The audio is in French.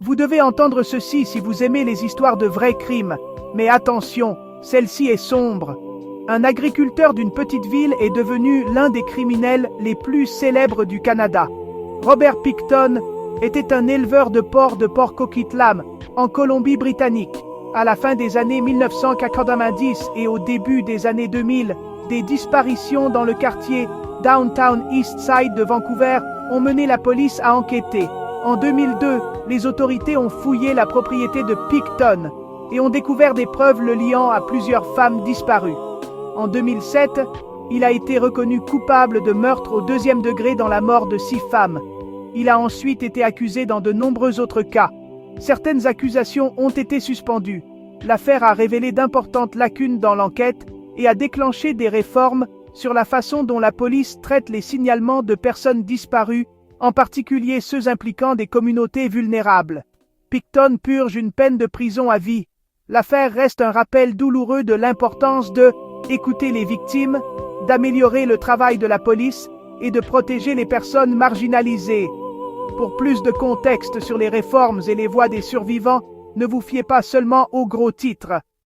Vous devez entendre ceci si vous aimez les histoires de vrais crimes. Mais attention, celle-ci est sombre. Un agriculteur d'une petite ville est devenu l'un des criminels les plus célèbres du Canada. Robert Pickton était un éleveur de porcs de Port Coquitlam, en Colombie-Britannique. À la fin des années 1990 et au début des années 2000, des disparitions dans le quartier Downtown East Side de Vancouver ont mené la police à enquêter. En 2002, les autorités ont fouillé la propriété de Pickton et ont découvert des preuves le liant à plusieurs femmes disparues. En 2007, il a été reconnu coupable de meurtre au 2e degré dans la mort de 6 femmes. Il a ensuite été accusé dans de nombreux autres cas. Certaines accusations ont été suspendues. L'affaire a révélé d'importantes lacunes dans l'enquête et a déclenché des réformes sur la façon dont la police traite les signalements de personnes disparues, en particulier ceux impliquant des communautés vulnérables. Pickton purge une peine de prison à vie. L'affaire reste un rappel douloureux de l'importance de écouter les victimes, d'améliorer le travail de la police et de protéger les personnes marginalisées. Pour plus de contexte sur les réformes et les voix des survivants, ne vous fiez pas seulement aux gros titres.